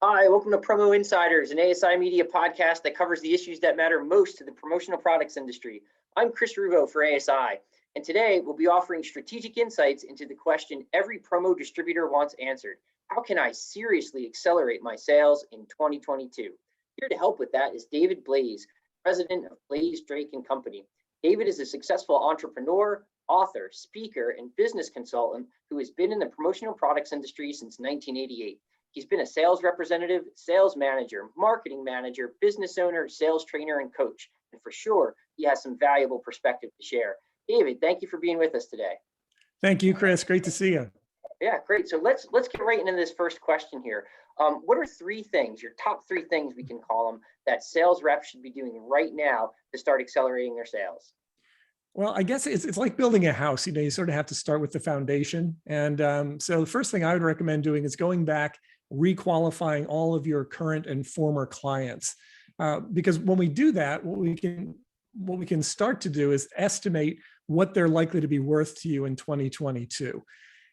Hi, welcome to Promo Insiders, an ASI media podcast that covers the issues that matter most to the promotional products industry. I'm Chris Ruvo for ASI, and today we'll be offering strategic insights into the question every promo distributor wants answered. How can I seriously accelerate my sales in 2022? Here to help with that is David Blaise, president of Blaise, Drake & Company. David is a successful entrepreneur, author, speaker, and business consultant who has been in the promotional products industry since 1988. He's been a sales representative, sales manager, marketing manager, business owner, sales trainer, and coach. And for sure, he has some valuable perspective to share. David, thank you for being with us today. Thank you, Chris. Great to see you. Yeah, great. So let's get right into this first question here. What are three things, your top three things we can call them, that sales reps should be doing right now to start accelerating their sales? Well, I guess it's like building a house. You sort of have to start with the foundation. And so the first thing I would recommend doing is going back, requalifying all of your current and former clients. Because when we do that, what we can start to do is estimate what they're likely to be worth to you in 2022.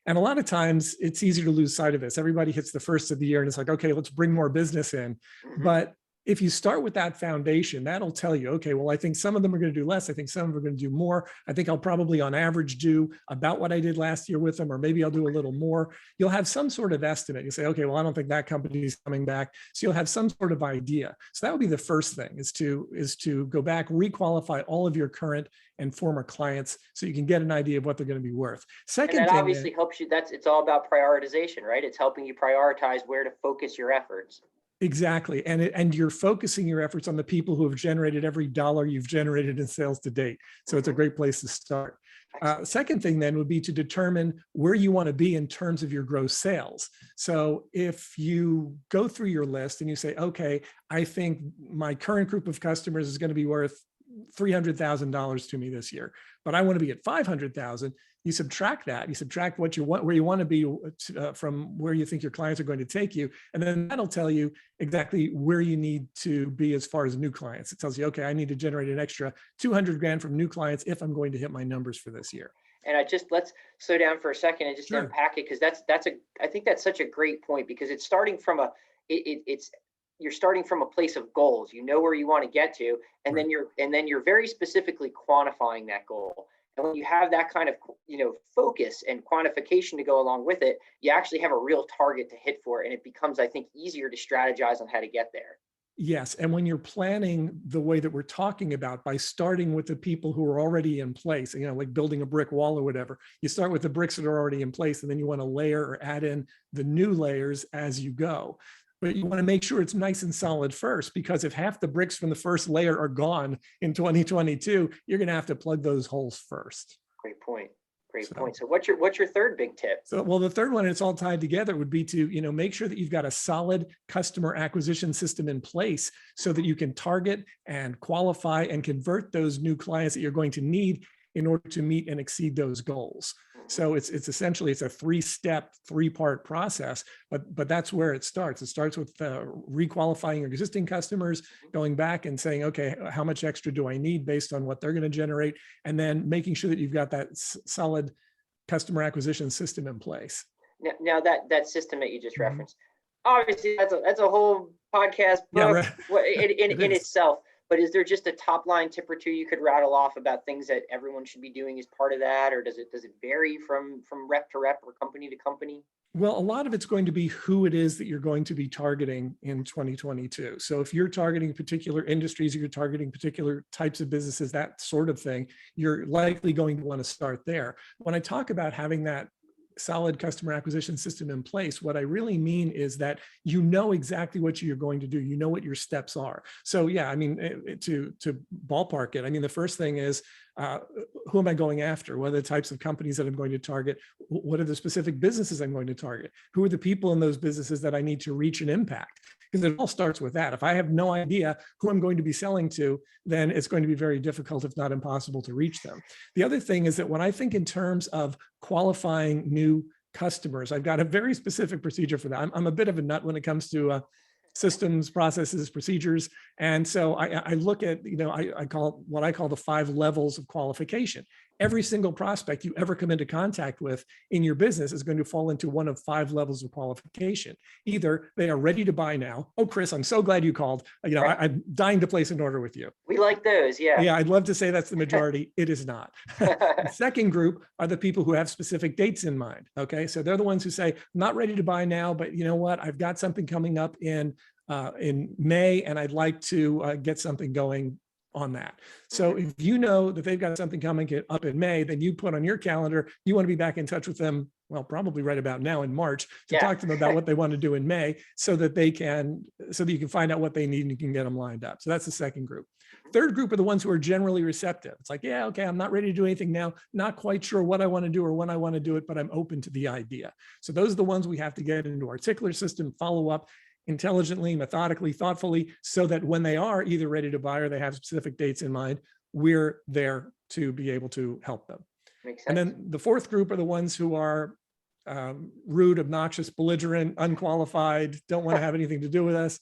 And a lot of times it's easy to lose sight of this. Everybody hits the first of the year and it's like, okay, let's bring more business in. But if you start with that foundation, that'll tell you, okay, well, I think some of them are going to do less. I think some of them are going to do more. I think I'll probably on average do about what I did last year with them, or maybe I'll do a little more. You'll have some sort of estimate. You say, okay, well, I don't think that company is coming back. So you'll have some sort of idea. So that would be the first thing, is to go back, requalify all of your current and former clients so you can get an idea of what they're going to be worth. Second and that thing obviously helps you. It's all about prioritization, right? It's helping you prioritize where to focus your efforts. Exactly. And you're focusing your efforts on the people who have generated every dollar you've generated in sales to date. So it's a great place to start. Second thing then would be to determine where you want to be in terms of your gross sales. So if you go through your list and you say, okay, I think my current group of customers is going to be worth $300,000 to me this year, but I want to be at 500,000. You subtract that. You subtract what you want, where you want to be from where you think your clients are going to take you, and then that'll tell you exactly where you need to be as far as new clients. It tells you, okay, I need to generate an extra 200 grand from new clients if I'm going to hit my numbers for this year. And let's slow down for a second and just Sure. unpack it, because I think that's such a great point, because it's starting from you're starting from a place of goals. You know where you want to get to, and Right. then you're very specifically quantifying that goal. And when you have that kind of focus and quantification to go along with it, you actually have a real target to hit for, and it becomes, I think, easier to strategize on how to get there. Yes. And when you're planning the way that we're talking about, by starting with the people who are already in place, like building a brick wall or whatever, you start with the bricks that are already in place, and then you want to layer or add in the new layers as you go. But you want to make sure it's nice and solid first, because if half the bricks from the first layer are gone in 2022, you're going to have to plug those holes first. Great point. Great point. So what's your third big tip? So, well, the third one, it's all tied together, would be to, make sure that you've got a solid customer acquisition system in place so that you can target and qualify and convert those new clients that you're going to need in order to meet and exceed those goals. So it's essentially a 3-step, 3-part process, but that's where it starts. It starts with requalifying your existing customers, going back and saying, okay, how much extra do I need based on what they're going to generate? And then making sure that you've got that solid customer acquisition system in place. Now that system that you just referenced, obviously that's a whole podcast book in itself. But is there just a top line tip or two you could rattle off about things that everyone should be doing as part of that? Or does it vary from rep to rep or company to company? Well, a lot of it's going to be who it is that you're going to be targeting in 2022. So if you're targeting particular industries, or you're targeting particular types of businesses, that sort of thing, you're likely going to want to start there. When I talk about having that solid customer acquisition system in place, what I really mean is that you know exactly what you're going to do. You know what your steps are. So yeah, to ballpark it, the first thing is, who am I going after? What are the types of companies that I'm going to target? What are the specific businesses I'm going to target? Who are the people in those businesses that I need to reach and impact? Because it all starts with that. If I have no idea who I'm going to be selling to, then it's going to be very difficult, if not impossible, to reach them. The other thing is that when I think in terms of qualifying new customers, I've got a very specific procedure for that. I'm a bit of a nut when it comes to systems, processes, procedures. And so I look at, I call what I call the 5 levels of qualification. every single prospect you ever come into contact with in your business is going to fall into one of 5 levels of qualification. Either they are ready to buy now. Oh, Chris, I'm so glad you called. Right. I'm dying to place an order with you. We like those, yeah. Yeah, I'd love to say that's the majority. It is not. The second group are the people who have specific dates in mind. Okay, so they're the ones who say, I'm not ready to buy now, but you know what? I've got something coming up in May, and I'd like to get something going on that. So if you know that they've got something coming up in May, then you put on your calendar, you want to be back in touch with them, well, probably right about now in March, to talk to them about what they want to do in May, so that you can find out what they need and you can get them lined up. So that's the second group. Third group are the ones who are generally receptive. It's like, yeah, okay, I'm not ready to do anything now, not quite sure what I want to do or when I want to do it, but I'm open to the idea. So those are the ones we have to get into our tickler system, follow up intelligently, methodically, thoughtfully, so that when they are either ready to buy or they have specific dates in mind, we're there to be able to help them. Makes sense. And then the fourth group are the ones who are rude, obnoxious, belligerent, unqualified, don't want to have anything to do with us.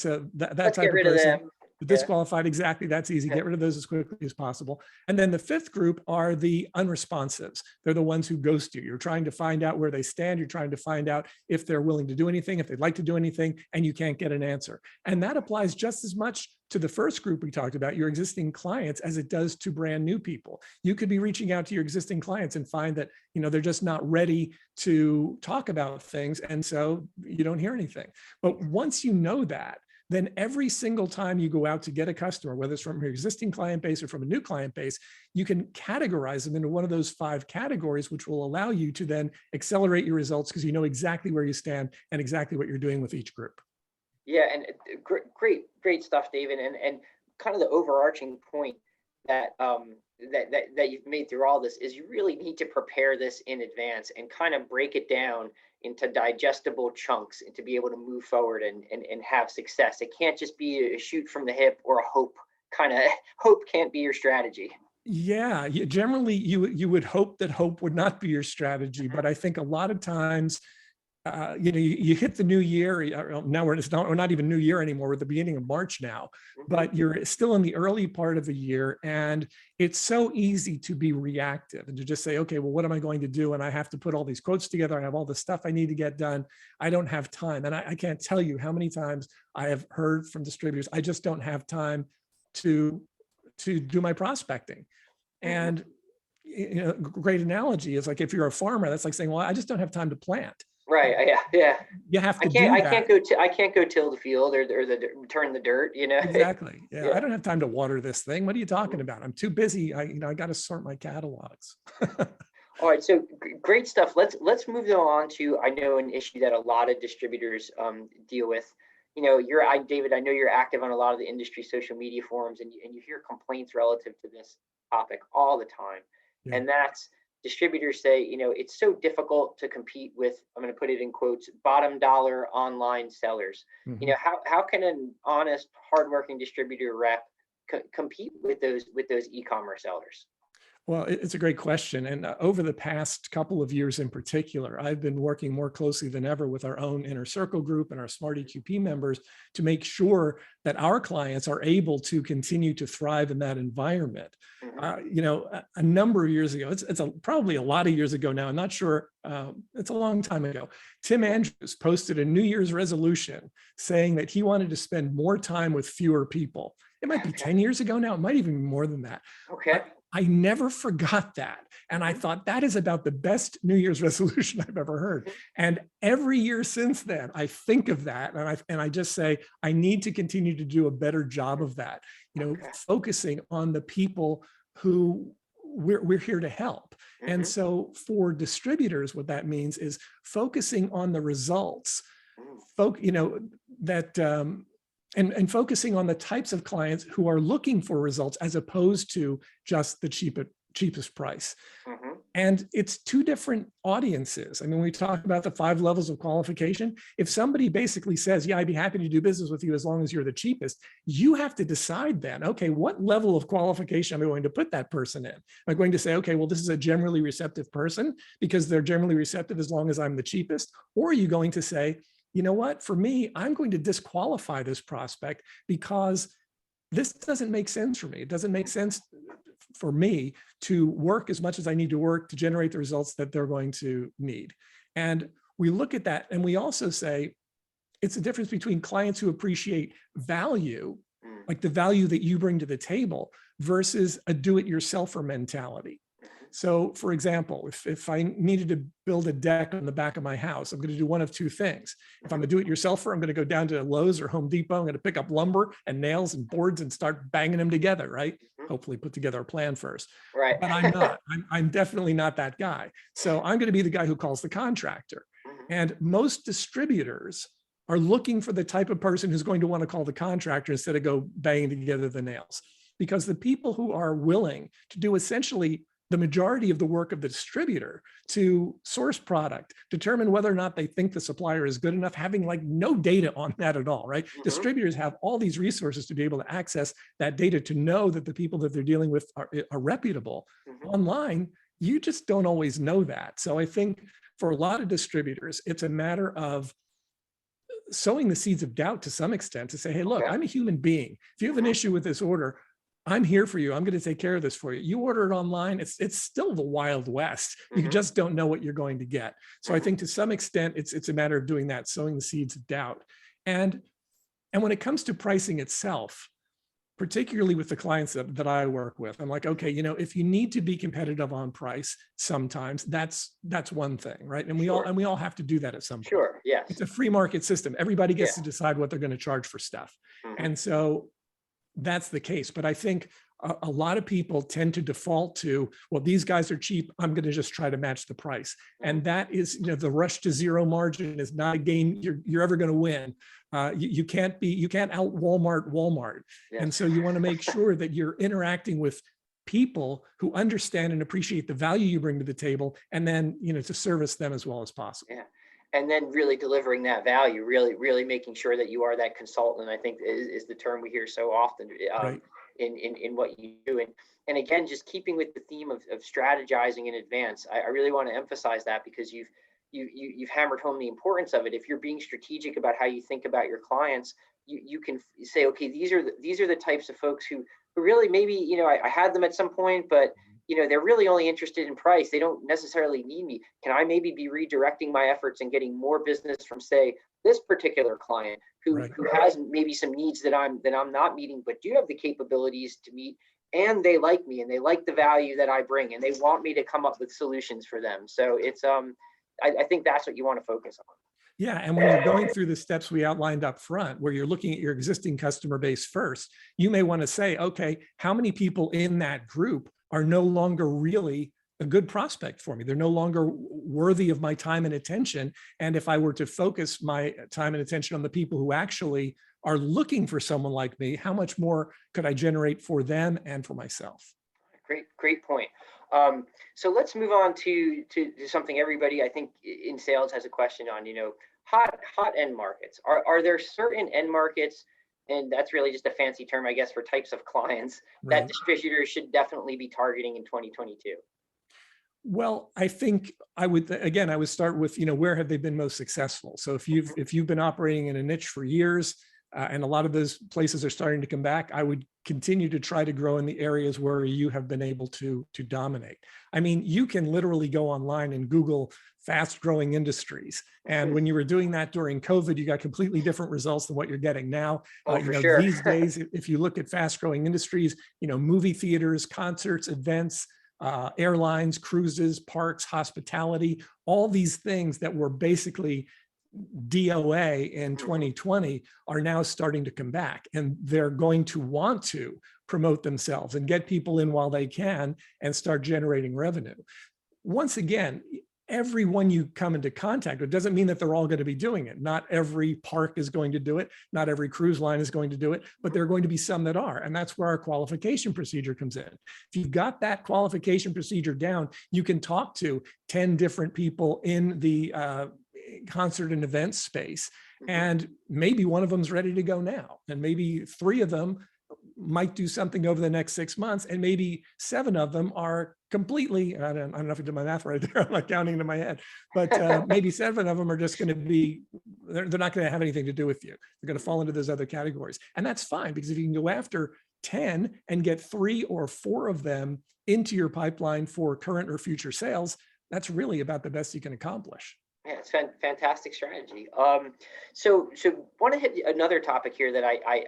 So that Let's type get of rid person. of them. Disqualified, exactly. That's easy. Get rid of those as quickly as possible. And then the fifth group are the unresponsives. They're the ones who ghost you. You're trying to find out where they stand. You're trying to find out if they're willing to do anything, if they'd like to do anything, and you can't get an answer. And that applies just as much to the first group we talked about, your existing clients, as it does to brand new people. You could be reaching out to your existing clients and find that, they're just not ready to talk about things. And so you don't hear anything. But once you know that, then every single time you go out to get a customer, whether it's from your existing client base or from a new client base, you can categorize them into one of those 5 categories, which will allow you to then accelerate your results because you know exactly where you stand and exactly what you're doing with each group. Yeah, and great stuff, David. And kind of the overarching point that that you've made through all this is you really need to prepare this in advance and kind of break it down into digestible chunks and to be able to move forward and have success. It can't just be a shoot from the hip or a hope can't be your strategy. Yeah, generally you would hope that hope would not be your strategy, but I think a lot of times you hit the new year. Now we're not even new year anymore. We're at the beginning of March now, but you're still in the early part of the year. And it's so easy to be reactive and to just say, okay, well, what am I going to do? And I have to put all these quotes together. I have all this stuff I need to get done. I don't have time. And I can't tell you how many times I have heard from distributors, I just don't have time to do my prospecting. And great analogy is like, if you're a farmer, that's like saying, well, I just don't have time to plant. Right. Yeah. You have to I can't go till the field or turn the dirt, Exactly. Yeah. I don't have time to water this thing. What are you talking about? I'm too busy. I got to sort my catalogs. All right. So great stuff. Let's move on to, I know, an issue that a lot of distributors deal with. David, I know you're active on a lot of the industry social media forums, and you hear complaints relative to this topic all the time. Yeah. And that's, distributors say, it's so difficult to compete with, I'm going to put it in quotes, bottom dollar online sellers. Mm-hmm. How can an honest, hardworking distributor rep compete with those e-commerce sellers? Well, it's a great question. And over the past couple of years in particular, I've been working more closely than ever with our own inner circle group and our Smart EQP members to make sure that our clients are able to continue to thrive in that environment. Mm-hmm. A number of years ago, it's probably a lot of years ago now, I'm not sure, it's a long time ago, Tim Andrews posted a New Year's resolution saying that he wanted to spend more time with fewer people. It might be 10 years ago now, it might even be more than that. Okay. I never forgot that. And I thought that is about the best New Year's resolution I've ever heard. And every year since then, I think of that and I just say, I need to continue to do a better job of that, focusing on the people who we're here to help. Mm-hmm. And so for distributors, what that means is focusing on the results, and focusing on the types of clients who are looking for results as opposed to just the cheapest price. Mm-hmm. And it's 2 different audiences. I mean, we talk about the 5 levels of qualification. If somebody basically says, yeah, I'd be happy to do business with you as long as you're the cheapest, you have to decide then, okay, what level of qualification am I going to put that person in? Am I going to say, okay, well, this is a generally receptive person because they're generally receptive as long as I'm the cheapest? Or are you going to say, you know what, for me, I'm going to disqualify this prospect because this doesn't make sense for me. It doesn't make sense for me to work as much as I need to work to generate the results that they're going to need. And we look at that and we also say, it's a difference between clients who appreciate value, like the value that you bring to the table, versus a do-it-yourselfer mentality. So for example, if I needed to build a deck on the back of my house, I'm going to do one of two things. If I'm a do-it-yourselfer, I'm going to go down to Lowe's or Home Depot. I'm going to pick up lumber and nails and boards and start banging them together, right? Hopefully put together a plan first. Right. But I'm not. I'm definitely not that guy. So I'm going to be the guy who calls the contractor. And most distributors are looking for the type of person who's going to want to call the contractor instead of go banging together the nails. Because the people who are willing to do essentially the majority of the work of the distributor to source product, determine whether or not they think the supplier is good enough, having like no data on that at all, right? Distributors have all these resources to be able to access that data to know that the people that they're dealing with are reputable. Online, you just don't always know that. So I think for a lot of distributors, it's a matter of sowing the seeds of doubt to some extent to say, hey, look, I'm a human being. If you have an issue with this order, I'm here for you. I'm going to take care of this for you. You order it online. It's still the Wild West. You just don't know what you're going to get. So I think to some extent, it's a matter of doing that, sowing the seeds of doubt. And when it comes to pricing itself, particularly with the clients that I work with, I'm like, okay, you know, if you need to be competitive on price, sometimes that's one thing, right? And we all have to do that at some point. Sure. Yes. It's a free market system. Everybody gets to decide what they're going to charge for stuff. And so that's the case. But I think a lot of people tend to default to, well, these guys are cheap, I'm going to just try to match the price. And that is, you know, the rush to zero margin is not a game you're ever going to win. You can't out Walmart. And so you want to make sure that you're interacting with people who understand and appreciate the value you bring to the table, and then, you know, to service them as well as possible. Yeah. And then really delivering that value, really making sure that you are that consultant, I think is the term we hear so often in what you do. And again, just keeping with the theme of strategizing in advance, I really want to emphasize that, because you've hammered home the importance of it. If you're being strategic about how you think about your clients, you can say, okay, these are the types of folks who really maybe, you know, I had them at some point, but you know, they're really only interested in price. They don't necessarily need me. Can I maybe be redirecting my efforts and getting more business from, say, this particular client who has maybe some needs that I'm not meeting, but do have the capabilities to meet, and they like me and they like the value that I bring, and they want me to come up with solutions for them. So it's I think that's what you want to focus on. Yeah, and when you're going through the steps we outlined up front, where you're looking at your existing customer base first, you may want to say, okay, how many people in that group are no longer really a good prospect for me? They're no longer worthy of my time and attention. And if I were to focus my time and attention on the people who actually are looking for someone like me, how much more could I generate for them and for myself? Great point. So let's move on to something everybody, I think, in sales has a question on, you know, hot end markets. Are there certain end markets, and that's really just a fancy term, I guess, for types of clients that distributors should definitely be targeting in 2022? Well, I think I would start with, you know, where have they been most successful? So if you've been operating in a niche for years, and a lot of those places are starting to come back, I would continue to try to grow in the areas where you have been able to dominate. I mean, you can literally go online and Google fast growing industries. And when you were doing that during COVID, you got completely different results than what you're getting now. These days, if you look at fast growing industries, you know, movie theaters, concerts, events, airlines, cruises, parks, hospitality, all these things that were basically DOA in 2020 are now starting to come back, and they're going to want to promote themselves and get people in while they can and start generating revenue. Once again, everyone you come into contact with doesn't mean that they're all going to be doing it. Not every park is going to do it. Not every cruise line is going to do it, but there are going to be some that are. And that's where our qualification procedure comes in. If you've got that qualification procedure down, you can talk to 10 different people in the concert and event space, and maybe one of them's ready to go now, and maybe 3 of them might do something over the next 6 months, and maybe 7 of them are completely, I don't know if I did my math right there, I'm not counting it in my head, but maybe 7 of them are just going to be, they're not going to have anything to do with you. They're going to fall into those other categories. And that's fine, because if you can go after 10 and get 3 or 4 of them into your pipeline for current or future sales, that's really about the best you can accomplish. Yeah, it's fantastic strategy. So want to hit another topic here that I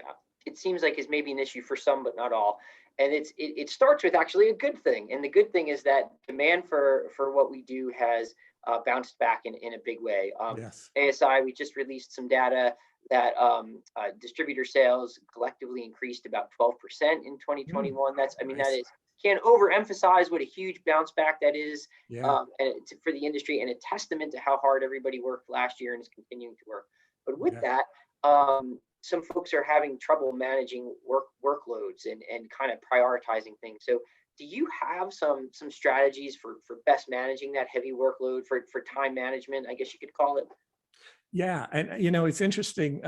it seems like is maybe an issue for some, but not all. And it starts with actually a good thing. And the good thing is that demand for what we do has bounced back in a big way. Yes. ASI, we just released some data that distributor sales collectively increased about 12% in 2021. That's, I mean, Nice. that is, can't overemphasize what a huge bounce back that is Yeah. for the industry, and a testament to how hard everybody worked last year and is continuing to work. But with Yeah. that, some folks are having trouble managing workloads and kind of prioritizing things. So do you have some strategies for best managing that heavy workload, for time management, I guess you could call it? Yeah. And, it's interesting.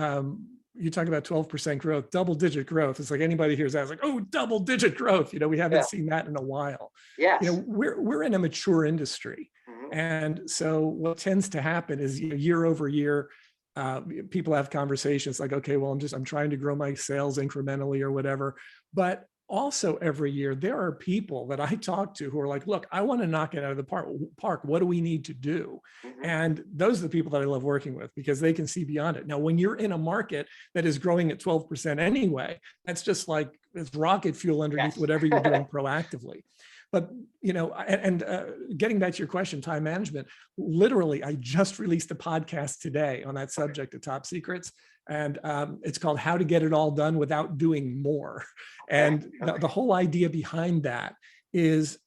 You talk about 12% growth, double digit growth. It's like anybody hears that, it's like, oh, double digit growth. We haven't Yeah. seen that in a while. Yes. We're in a mature industry. Mhm. And so what tends to happen is, year over year, people have conversations like, okay, well, I'm trying to grow my sales incrementally or whatever. But also every year, there are people that I talk to who are like, look, I want to knock it out of the park. What do we need to do? Mhm. And those are the people that I love working with because they can see beyond it. Now, when you're in a market that is growing at 12% anyway, that's just like it's rocket fuel underneath Yes. whatever you're doing proactively. But, getting back to your question, time management, literally, I just released a podcast today on that subject of top secrets. And it's called How to Get It All Done Without Doing More. And the whole idea behind that is,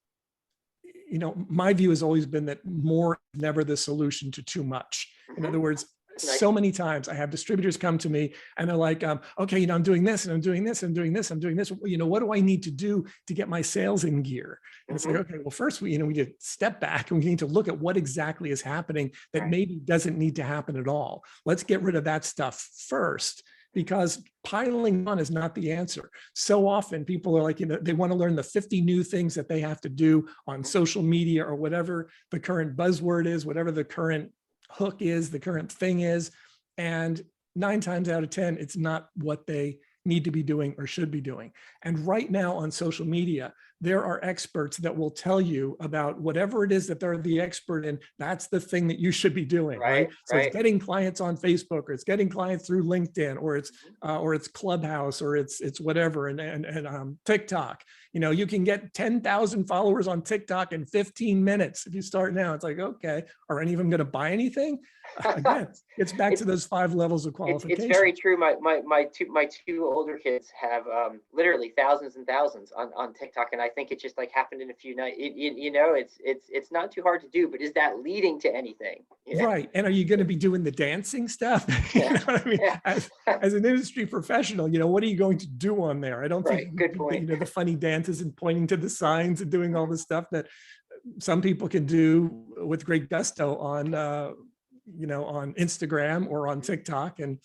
my view has always been that more is never the solution to too much. In Mhm. other words, Nice. so many times I have distributors come to me and they're like, okay, I'm doing this and I'm doing this and I'm doing this, I'm doing this. What do I need to do to get my sales in gear? And it's like, okay, well, first we need to step back and we need to look at what exactly is happening that Right. maybe doesn't need to happen at all. Let's get rid of that stuff first, because piling on is not the answer. So often people are like, they want to learn the 50 new things that they have to do on social media or whatever the current buzzword is, whatever the current hook is, the current thing is. And 9 times out of 10, it's not what they need to be doing or should be doing. And right now on social media, there are experts that will tell you about whatever it is that they're the expert in. That's the thing that you should be doing, right? So Right. it's getting clients on Facebook, or it's getting clients through LinkedIn, or it's Clubhouse, or it's whatever, and TikTok. You can get 10,000 followers on TikTok in 15 minutes if you start now. It's like, okay, are any of them going to buy anything? Again, it's back to those 5 levels of qualification. It's very true. My two older kids have literally thousands and thousands on TikTok, and I think it just like happened in a few nights. It's not too hard to do, but is that leading to anything? Yeah. Right. And are you going to be doing the dancing stuff? You know what I mean? Yeah. As an industry professional, what are you going to do on there? I don't Right. think Good point. the funny dances and pointing to the signs and doing all this stuff that some people can do with great gusto on Instagram or on TikTok, and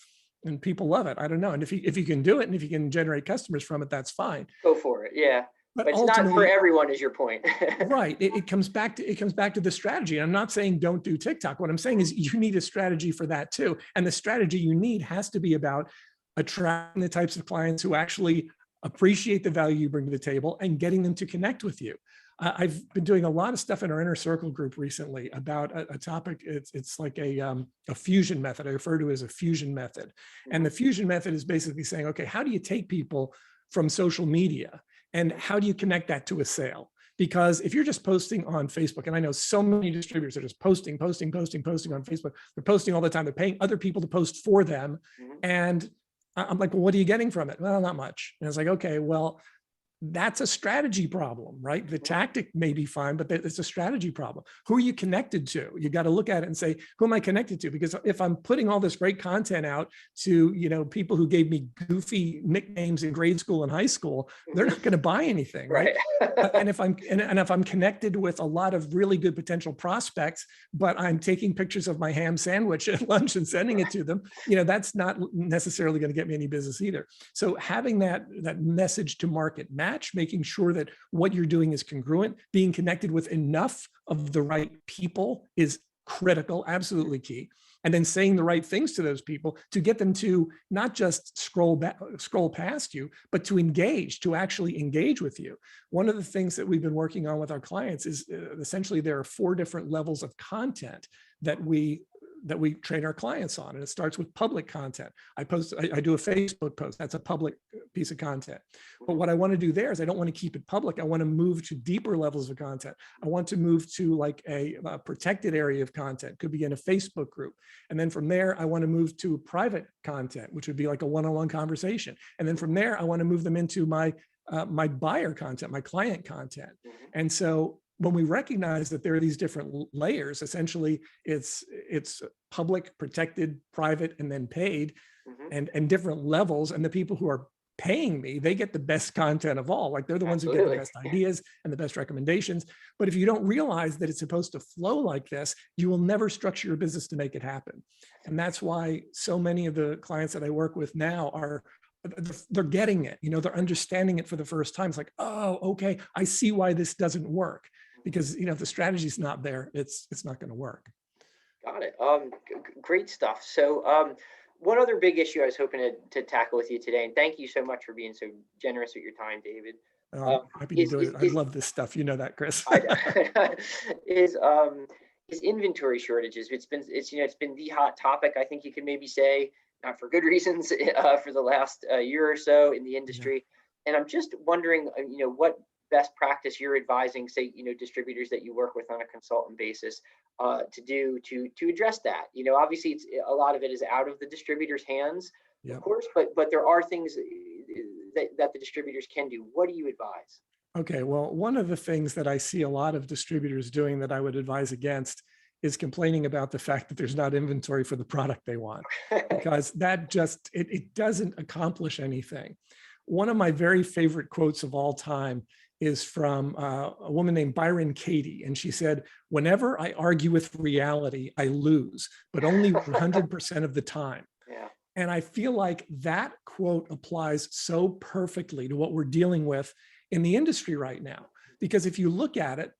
people love it. I don't know. And if you can do it and if you can generate customers from it, that's fine. Go for it. Yeah. But It's not for everyone, is your point. Right. It comes back to the strategy. I'm not saying don't do TikTok. What I'm saying is you need a strategy for that too. And the strategy you need has to be about attracting the types of clients who actually appreciate the value you bring to the table and getting them to connect with you. I've been doing a lot of stuff in our inner circle group recently about a topic. It's like a fusion method. I refer to it as a fusion method. And the fusion method is basically saying, okay, how do you take people from social media and how do you connect that to a sale? Because if you're just posting on Facebook, and I know so many distributors are just posting on Facebook, they're posting all the time, they're paying other people to post for them. And I'm like, well, what are you getting from it? Well, not much. And it's like, okay, well, that's a strategy problem, right? The tactic may be fine, but it's a strategy problem. Who are you connected to? You got to look at it and say, who am I connected to? Because if I'm putting all this great content out to, people who gave me goofy nicknames in grade school and high school, they're not going to buy anything, right? And if I'm connected with a lot of really good potential prospects, but I'm taking pictures of my ham sandwich at lunch and sending it to them, that's not necessarily going to get me any business either. So having that message to market match, making sure that what you're doing is congruent, being connected with enough of the right people is critical, absolutely key. and then saying the right things to those people to get them to not just scroll past you, but to engage, to actually engage with you. One of the things that we've been working on with our clients is essentially there are 4 different levels of content that we train our clients on. And it starts with public content. I do a Facebook post. That's a public piece of content. But what I want to do there is I don't want to keep it public. I want to move to deeper levels of content. I want to move to like a protected area of content, could be in a Facebook group. And then from there, I want to move to private content, which would be like a one-on-one conversation. And then from there, I want to move them into my buyer content, my client content. And so when we recognize that there are these different layers, essentially it's public, protected, private, and then paid, and different levels. And the people who are paying me, they get the best content of all. Like they're the ones who get the best ideas and the best recommendations. But if you don't realize that it's supposed to flow like this, you will never structure your business to make it happen. And that's why so many of the clients that I work with now they're getting it, they're understanding it for the first time. It's like, oh, okay, I see why this doesn't work. Because if the strategy's not there, it's not going to work. Got it. Great stuff. So one other big issue I was hoping to tackle with you today, and thank you so much for being so generous with your time, David. Happy to do it. I love this stuff. You know that, Chris. is inventory shortages. It's been the hot topic. I think you can maybe say, not for good reasons, for the last year or so in the industry. Yeah. And I'm just wondering, what best practice you're advising, say, distributors that you work with on a consultant basis to do to address that. Obviously a lot of it is out of the distributor's hands, of course, but there are things that the distributors can do. What do you advise? Okay, well, one of the things that I see a lot of distributors doing that I would advise against is complaining about the fact that there's not inventory for the product they want, because that just, it doesn't accomplish anything. One of my very favorite quotes of all time is from a woman named Byron Katie. And she said, whenever I argue with reality, I lose, but only 100% of the time. Yeah. And I feel like that quote applies so perfectly to what we're dealing with in the industry right now. Because if you look at it,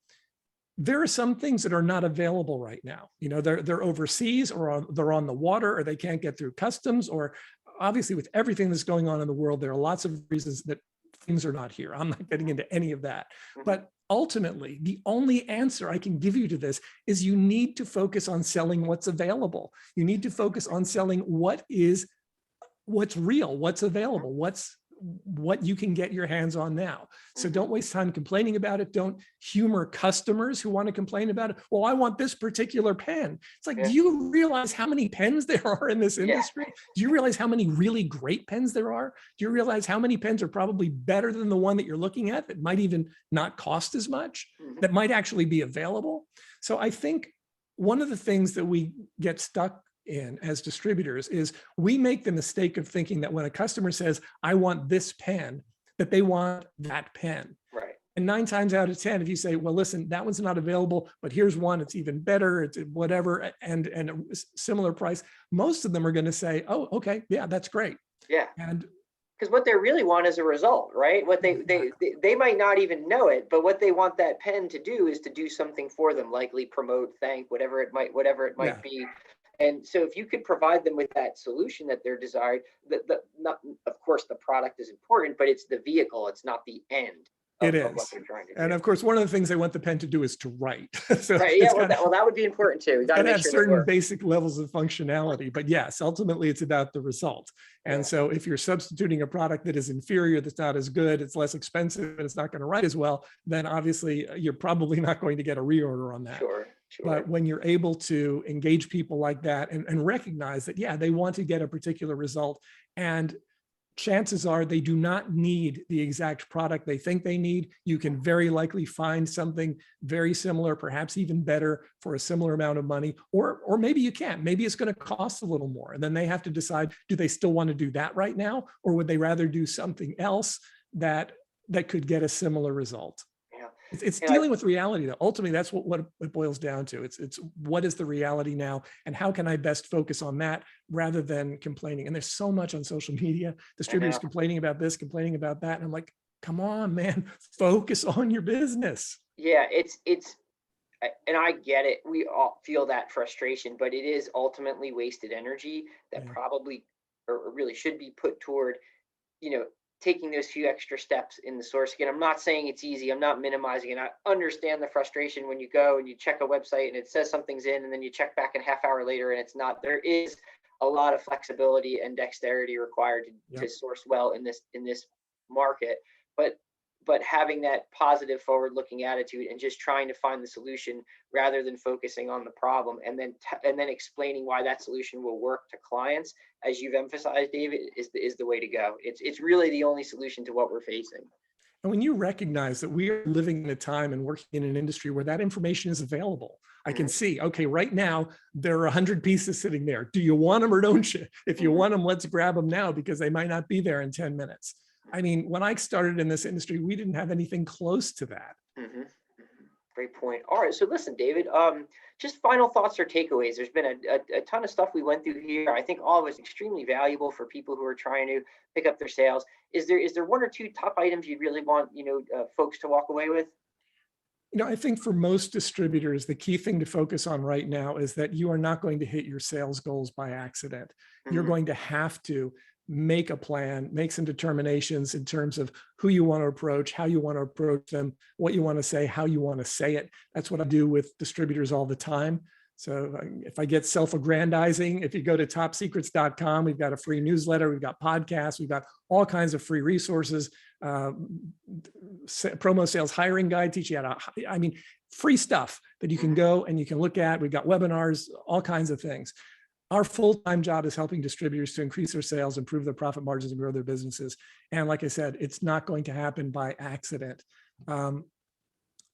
there are some things that are not available right now. They're overseas, or they're on the water, or they can't get through customs, or obviously with everything that's going on in the world, there are lots of reasons that things are not here. I'm not getting into any of that. But ultimately, the only answer I can give you to this is you need to focus on selling what's available. You need to focus on selling what's real, what's available, what you can get your hands on now. So don't waste time complaining about it. Don't humor customers who want to complain about it. Well, I want this particular pen. It's like, do you realize how many pens there are in this industry? Do you realize how many really great pens there are? Do you realize how many pens are probably better than the one that you're looking at, that might even not cost as much, that might actually be available? So I think one of the things that we get stuck in as distributors is we make the mistake of thinking that when a customer says, I want this pen, that they want that pen. Right. And 9 times out of 10, if you say, well, listen, that one's not available, but here's one, it's even better, it's whatever, and a similar price, most of them are going to say, oh, okay, yeah, that's great. Yeah. And because what they really want is a result, right? What they might not even know it, but what they want that pen to do is to do something for them, likely promote, thank, whatever it might be. And so if you could provide them with that solution that they're desired, of course, the product is important, but it's the vehicle, it's not the end. It is. What they're trying to do. And of course, one of the things they want the pen to do is to write. So right. Yeah. Well, that would be important too. It has certain basic levels of functionality, but yes, ultimately it's about the result. And so if you're substituting a product that is inferior, that's not as good, it's less expensive, and it's not going to write as well, then obviously you're probably not going to get a reorder on that. Sure. But when you're able to engage people like that and recognize that, yeah, they want to get a particular result, and chances are they do not need the exact product they think they need, you can very likely find something very similar, perhaps even better, for a similar amount of money, or maybe you can't. Maybe it's going to cost a little more, and then they have to decide, do they still want to do that right now, or would they rather do something else that could get a similar result? It's dealing with reality, though. Ultimately, that's what it boils down to. It's what is the reality now, and how can I best focus on that rather than complaining? And there's so much on social media, distributors complaining about this, complaining about that. And I'm like, come on, man, focus on your business. Yeah, it's and I get it. We all feel that frustration, but it is ultimately wasted energy that Yeah. probably or really should be put toward, you know, taking those few extra steps in the source. Again, I'm not saying it's easy. I'm not minimizing it. I understand the frustration when you go and you check a website and it says something's in, and then you check back a half hour later and it's not. There is a lot of flexibility and dexterity required to Yep. source well in this market. But having that positive forward looking attitude and just trying to find the solution rather than focusing on the problem, and then explaining why that solution will work to clients, as you've emphasized, David, is the way to go. It's really the only solution to what we're facing. And when you recognize that we are living in a time and working in an industry where that information is available, I can Mhm. see, okay, right now there are 100 pieces sitting there. Do you want them or don't you? If you Mhm. want them, let's grab them now because they might not be there in 10 minutes. I mean, when I started in this industry, we didn't have anything close to that. Mhm. Great point. All right, so listen, David. Just final thoughts or takeaways. There's been a ton of stuff we went through here. I think all of it's extremely valuable for people who are trying to pick up their sales. Is there one or two top items you really want folks to walk away with? I think for most distributors, the key thing to focus on right now is that you are not going to hit your sales goals by accident. You're Mhm. going to have to make a plan, make some determinations in terms of who you want to approach, how you want to approach them, what you want to say, how you want to say it. That's what I do with distributors all the time. So if I get self-aggrandizing, if you go to topsecrets.com, we've got a free newsletter, we've got podcasts, we've got all kinds of free resources, uh, promo sales hiring guide, teach you how to, I mean, free stuff that you can Mhm. go and you can look at. We've got webinars, all kinds of things. Our full-time job is helping distributors to increase their sales, improve their profit margins, and grow their businesses. And like I said, it's not going to happen by accident.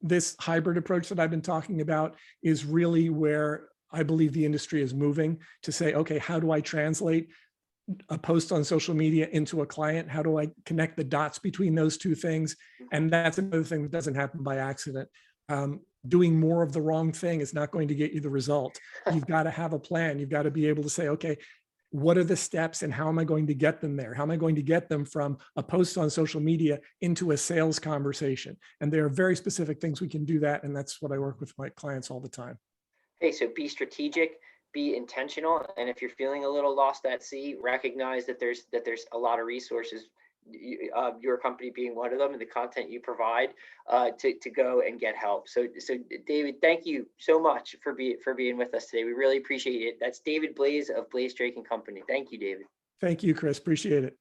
This hybrid approach that I've been talking about is really where I believe the industry is moving to say, okay, how do I translate a post on social media into a client? How do I connect the dots between those two things? Mhm. And that's another thing that doesn't happen by accident. Doing more of the wrong thing is not going to get you the result. You've got to have a plan. You've got to be able to say, okay, what are the steps and how am I going to get them there? How am I going to get them from a post on social media into a sales conversation? And there are very specific things we can do that. And that's what I work with my clients all the time. Hey, so be strategic, be intentional, and if you're feeling a little lost at sea, recognize that there's a lot of resources. Your company being one of them, and the content you provide to go and get help. So David, thank you so much for being with us today. We really appreciate it. That's David Blaise of Blaise Drake and Company. Thank you, David. Thank you, Chris. Appreciate it.